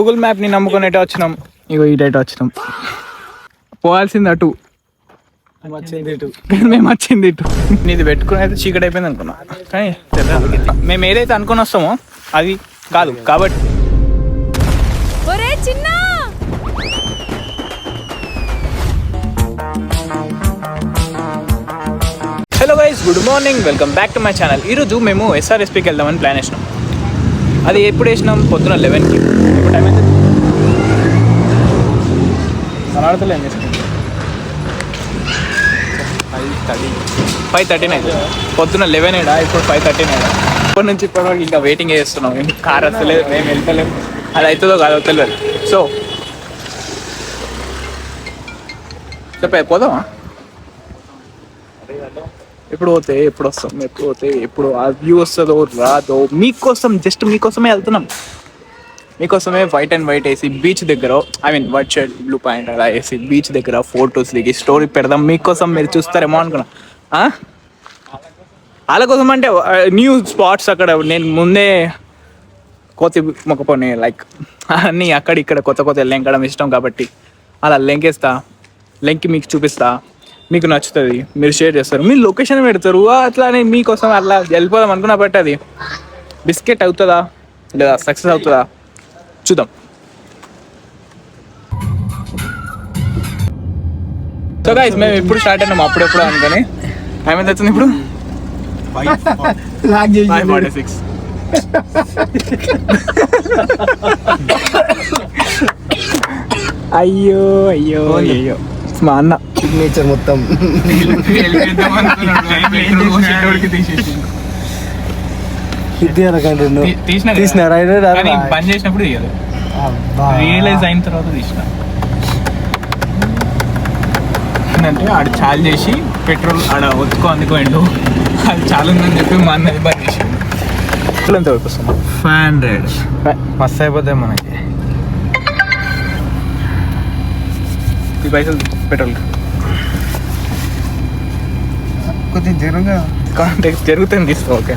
Google మ్యాప్ని నమ్ముకొని ఎటో వచ్చినాం. ఇగో ఇటైతే వచ్చినాం. పోవాల్సింది అటు, మేము వచ్చింది ఇటు. ఇది పెట్టుకుని అయితే చీకటి అయిపోయింది అనుకున్నా, కానీ మేము ఏదైతే అనుకుని వస్తామో అది కాదు కాబట్టి. Hello guys, good morning, welcome back to my channel. ఈరోజు మేము SRSPకి వెళ్దామని ప్లాన్ వేసినాం. అది ఎప్పుడు వేసినాం? పొద్దున 11కి. ఇప్పుడు టైం అయితే కనబడతలే ఏం చేసుకుంటాం. 5:13 అయితే పొద్దున 11 ఇప్పుడు 5:13. ఇప్పటి నుంచి ఇప్పటివరకు ఇంకా వెయిటింగ్ చేస్తున్నాం. కార్ వస్తలేదు, మేము వెళ్తలేము. అది అవుతుందో కాదో తెలియదు. సో చెప్పే పోదామా? ఎప్పుడు పోతే ఎప్పుడు వస్తాం, ఎప్పుడు పోతే ఎప్పుడు ఆ వ్యూ వస్తుందో రాదో మీకోసం, జస్ట్ మీకోసమే వెళ్తున్నాం. మీకోసమే వైట్ అండ్ వైట్ వేసి బీచ్ దగ్గర, I mean white shirt blue pant అలా వేసి బీచ్ దగ్గర ఫొటోస్ దిగి స్టోరీ పెడదాం. మీకోసం మీరు చూస్తారేమో అనుకున్నా. వాళ్ళ కోసం అంటే న్యూ స్పాట్స్ అక్కడ నేను ముందే కోతి మొక్కపోయి లైక్ అన్నీ అక్కడ ఇక్కడ కొత్త కొత్త లెంకడం ఇష్టం కాబట్టి అలా లెంకేస్తా. లెంకి మీకు చూపిస్తా, మీకు నచ్చుతుంది, మీరు షేర్ చేస్తారు, మీరు లొకేషన్ పెడతారు. అట్లానే మీకోసం అట్లా వెళ్ళిపోదాం అనుకున్నా. బట్ అది బిస్కెట్ అవుతుందా లేదా సక్సెస్ అవుతుందా చూద్దాం. సో గైస్, మేము ఇప్పుడు స్టార్ట్ అయినాము అప్పుడెప్పుడు అనుకొని. టైం ఎంత అవుతుంది ఇప్పుడు? 5:46. అయ్యో అయ్యో అయ్యో, మా అన్న సిగ్నేచర్ మొత్తం బంద్ చేసినప్పుడు తీయాలి, రియలైజ్ అయిన తర్వాత తీసిన. ఏంటంటే ఆడ చాలు చేసి పెట్రోల్ ఆడ ఒత్తుకో అందుకోండు, అది చాలా ఉందని చెప్పి మా అన్నది బంద్ చేసి. ఎంత వరకు వస్తుంది? 500 మస్తు అయిపోతాయి మనకి ఈ పైసలు పెట్రోల్. కొద్దిగా జరుగుతుంది తీసుకో. ఓకే,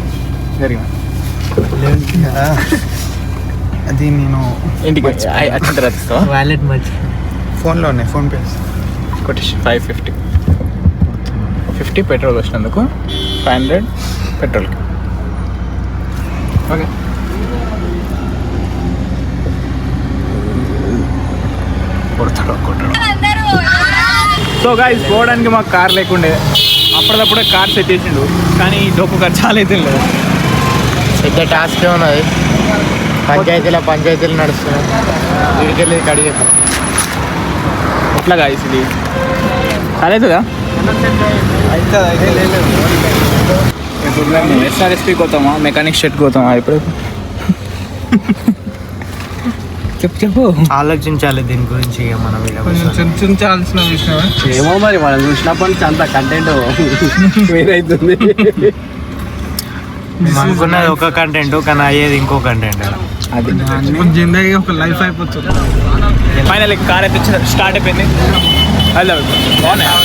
జరిగింది. అది నేను ఇంటికి వచ్చిన తర్వాత ఇస్తావా? వాలెట్ మర్చి ఫోన్లోనే ఫోన్పే కొట్టేసి 550 పెట్రోల్ వచ్చినందుకు 500 పెట్రోల్కి. ఓకే, కొడతాడు. సో గాయ్స్, పోవడానికి మాకు కార్ లేకుండే, అప్పటిదప్పుడే కార్ సెట్ చేసిండు. కానీ డబ్బు ఖర్చు చాలా అయితే లేదు. పెద్ద టాస్క్ ఉన్నది. పంచాయతీలు నడుస్తున్నాయి. వీడికెళ్ళి కడిగే ఎట్లా గాయస్ ఇది చాలా అవుతుందా? ఇప్పుడు మేము SRSPకి పోతామా, మెకానిక్ షెడ్కి పోతామా? ఇప్పుడు చెప్పు ఆలోచించాలి దీని గురించి. మనం చించాల్సిన విషయం ఏమో మరి, మనం చూసినప్పటి నుంచి అంత కంటెంట్ వేరైతుంది. అనుకున్నది ఒక కంటెంట్, కానీ అయ్యేది ఇంకో కంటెంట్. అది జిందగీ ఒక లైఫ్ అయిపోతుంది. ఫైనల్ కార్ అయితే స్టార్ట్ అయిపోయింది. హలో, బాగున్నాయా?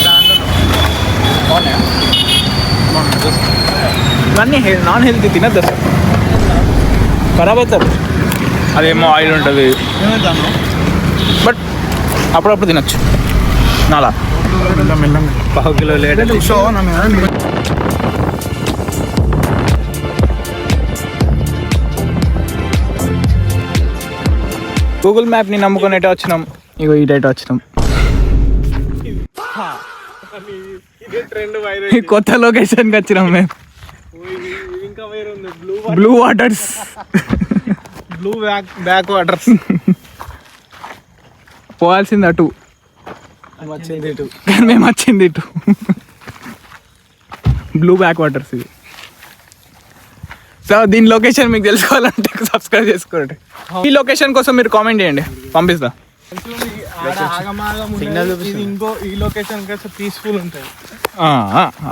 ఇవన్నీ నాన్ హెల్తీ తినద్దు అసలు, ఖరాబ్ అవుతారు. అదేమో ఆయిల్ ఉంటుంది, బట్ అప్పుడప్పుడు తినచ్చు. నాలా పావు కిలో లేట్. గూగుల్ మ్యాప్ని నమ్ముకొని ఎటో వచ్చినాం. ఇగో ఇటైతే వచ్చినాం. కొత్త లొకేషన్కి వచ్చినాం మేము. Blue waters, blue back waters. పోవాల్సింది అటు, మేము వచ్చింది ఇటు. బ్లూ బ్యాక్ వాటర్స్ ఇది. సో దీని లొకేషన్ మీకు తెలుసుకోవాలంటే సబ్స్క్రైబ్ చేసుకోండి. ఈ లొకేషన్ కోసం మీరు కామెంట్ చేయండి, పంపిస్తా. ఇంకో ఈ లొకేషన్ పీస్ఫుల్ ఉంటుంది.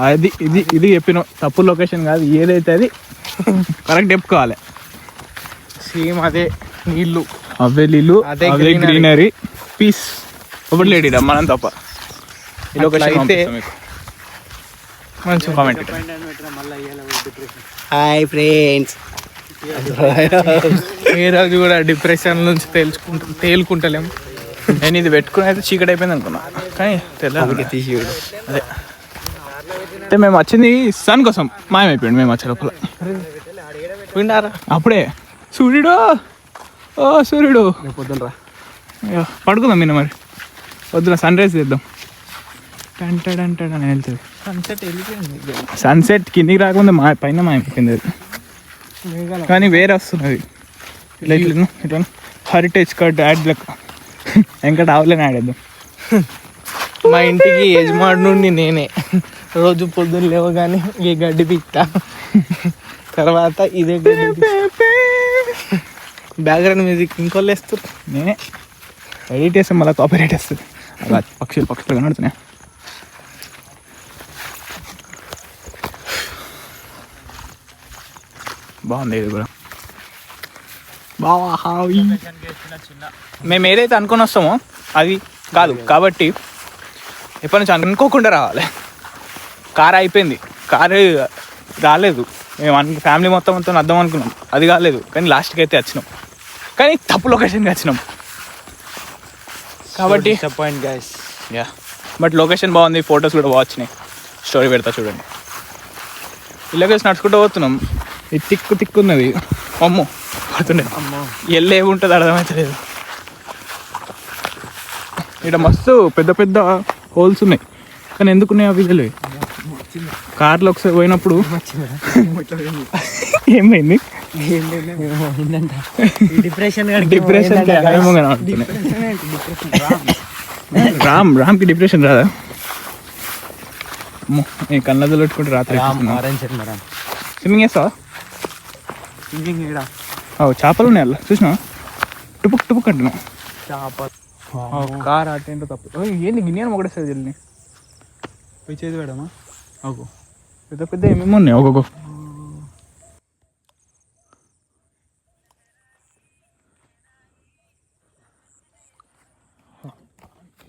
అది ఇది చెప్పిన తప్పు లొకేషన్ కాదు, ఏదైతే అది కరెక్ట్ చెప్పుకోవాలి. సేమ్ అదే నీళ్ళు, అవే నీళ్ళు, అదే గ్రీనరీ, పీస్. ఒకటి లేడీ మనం తప్ప ఈ లొకేషన్ అయితే మంచి కామెంట్. హాయ్ ఫ్రెండ్స్, ఏ రోజు కూడా డిప్రెషన్ నుంచి తేలుకుంటలేము. నేను ఇది పెట్టుకుని అయితే చీకటి అయిపోయింది అనుకున్నా, కానీ తెలియదు తీసి అదే. అంటే మేము వచ్చింది సన్ కోసం, మాయమైపోయింది మేము వచ్చే లోపల. వింటారా అప్పుడే సూర్యుడు, ఓ సూర్యుడు పొద్దునరా పడుకుందాం నిన్న, మరి వద్దున సన్ రైజ్ చేద్దాం. టంటడంటడని వెళ్తుంది సన్సెట్ వెళ్ళిపోయింది. సన్సెట్ కిందికి రాకుండా మా పైన మాయమైపోయింది అది, కానీ వేరే వస్తున్నది ఇట్లా ఇట్లా ఇట్లా హెరిటేజ్ కార్డ్ యాడ్ లెక్క. వెంకట ఆవులని ఆడేద్దాం. మా ఇంటికి యజమాడు నుండి నేనే రోజు పొద్దున్న లేవగానే ఈ గడ్డి పీక్తా, తర్వాత ఇదే గడ్డి బ్యాక్గ్రౌండ్ మ్యూజిక్ ఇంకోళ్ళు వేస్తారు, నేనే ఎడిట్ చేస్తే మళ్ళీ కాపీ రైట్ వస్తుంది. అలా పక్షులు కనడుతున్నాయి. బాగుంది ఇది కూడా. మేము ఏదైతే అనుకుని వస్తామో అది కాదు, కాబట్టి ఎప్పటి నుంచి అనుకోకుండా రావాలి. కార్ అయిపోయింది, కారు రాలేదు. మేము ఫ్యామిలీ మొత్తం వద్దాం అనుకున్నాం, అది కాలేదు. కానీ లాస్ట్కి అయితే వచ్చినాం, కానీ తప్పు లొకేషన్కి వచ్చినాం. కాబట్టి disappoint guys. Yeah, but location బాగుంది, ఫొటోస్ కూడా బాగా వచ్చినాయి. స్టోరీ పెడతా చూడండి. ఈ లొకేషన్ నడుచుకుంటూ పోతున్నాం. ఇది తిక్కు ఉన్నది, అమ్మో పడుతుండే, ఎల్లు ఏముంటుంది అర్థమవుతలేదు. ఇక్కడ మస్తు పెద్ద పెద్ద హోల్స్ ఉన్నాయి, కానీ ఎందుకున్నాయి అవి తెలియదు. కార్లో ఒకసారి పోయినప్పుడు ఏమైంది, డిప్రెషన్ రామ్కి డిప్రెషన్ రాదా? నేను కళ్ళజలు పెట్టుకుంటే రాత్రి స్విమ్మింగ్ వేస్తావా? చేపలు ఉన్నాయి అలా చూసినా, టుపుక్ టుపుక్ అంటున్నావు. కార్ అటేంటో తప్పు ఏంది గిన్నె ఒకటేసారి వెళ్ళి పోయి చేతి పెడమా. ఓకే, పెద్ద పెద్ద ఏమేమో ఉన్నాయి. ఒక్కొక్క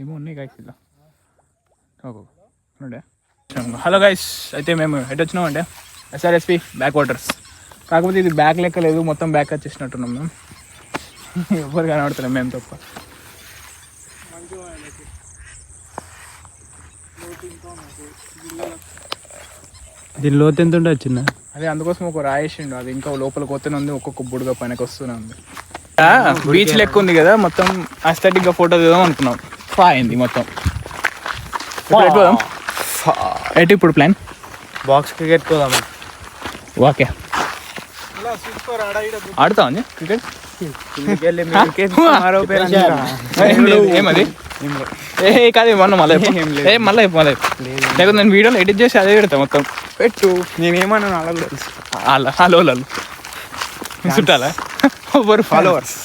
ఏమో ఉన్నాయి గైస్ ఇలా. ఓకే, హలో గైస్, అయితే మేము ఎటు వచ్చినాం అంటే SRSP బ్యాక్ వాటర్స్. కాకపోతే ఇది బ్యాక్ లెక్క లేదు, మొత్తం బ్యాక్ వచ్చేసినట్టున్నాం మేము. ఎవరు కనబడుతున్నాం మేము తప్ప. దీని లోతు ఎంత ఉంటే వచ్చిందా? అదే అందుకోసం ఒక రాయేసిండు, అది ఇంకా లోపలికి వస్తూనే ఉంది, ఒక్కొక్క బుడుగా పైనకి వస్తూనే ఉంది. బీచ్ లెక్క ఉంది కదా, మొత్తం అస్థెటిక్గా ఫోటో తీద్దాం అనుకున్నాం. అయింది మొత్తం. ఎటు ఇప్పుడు ప్లాన్? బాక్స్ క్రికెట్ పోదామా? ఓకే, ఆడుతావా క్రికెట్? ఏమది ఏ కాదు మొన్న మళ్ళీ లేకపోతే నేను వీడియోలో ఎడిట్ చేసి అదే పెడతా మొత్తం. పెట్టు, నేనేమన్నా అలా కూడా తెలుసు. హలో చుట్టాలా? ఎవరు ఫాలోవర్స్,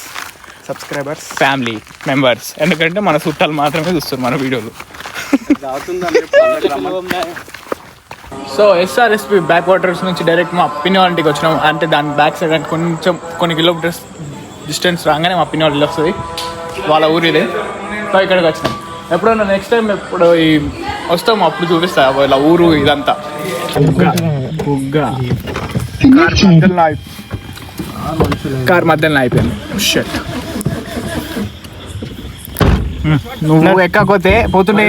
సబ్స్క్రైబర్స్, ఫ్యామిలీ మెంబర్స్. ఎందుకంటే మన చుట్టాలు మాత్రమే చూస్తారు మన వీడియోలు. సో SRSP బ్యాక్ వాటర్స్ నుంచి డైరెక్ట్ మా పిన్ని వాళ్ళ ఇంటికి వచ్చినాం. అంటే దాని బ్యాక్ సైడ్ కొంచెం కొన్ని కిలోమీటర్స్ డిస్టెన్స్ రాగానే మా పిన్ని వాళ్ళ ఇల్లు వస్తుంది, వాళ్ళ ఊరు ఇదే. సో ఇక్కడికి వచ్చినాం. ఎప్పుడన్నా నెక్స్ట్ టైం ఎప్పుడు వస్తాం అప్పుడు చూపిస్తా వాళ్ళ ఊరు ఇదంతా. కార్ మధ్యలో అయిపోయింది. షట్, నువ్వు ఎక్కకపోతే పోతుండే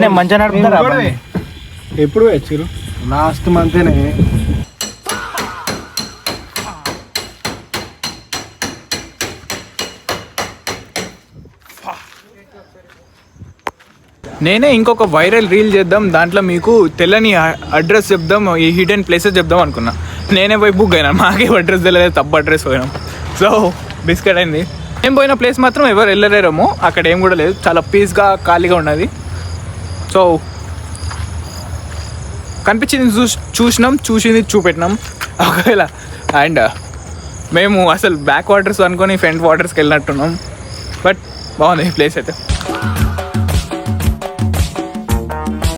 నేను మంచిగా నడుపుతారా? ఎప్పుడు వచ్చారు? లాస్ట్ మంతేనే. నేనే ఇంకొక వైరల్ రీల్ చేద్దాం, దాంట్లో మీకు తెల్లని అడ్రస్ చెప్దాం, ఈ హిడెన్ ప్లేసెస్ చెప్దాం అనుకున్నా. నేనే పోయి బుక్ అయినా, మాకే అడ్రస్ తెలియదు, తప్పు అడ్రస్ పోయినాం. సో బిస్కెట్ అయింది. ఏం పోయిన ప్లేస్ మాత్రం ఎవరు వెళ్ళలేరేమో, అక్కడ ఏం కూడా లేదు, చాలా పీస్గా ఖాళీగా ఉన్నది. సో కనిపించింది చూసినాం, చూసింది చూపెట్టినాం. ఒకవేళ అండ్ మేము అసలు బ్యాక్ వాటర్స్ అనుకొని ఫ్రంట్ వాటర్స్కి వెళ్ళినట్టున్నాం. బట్ బాగుంది ప్లేస్ అయితే.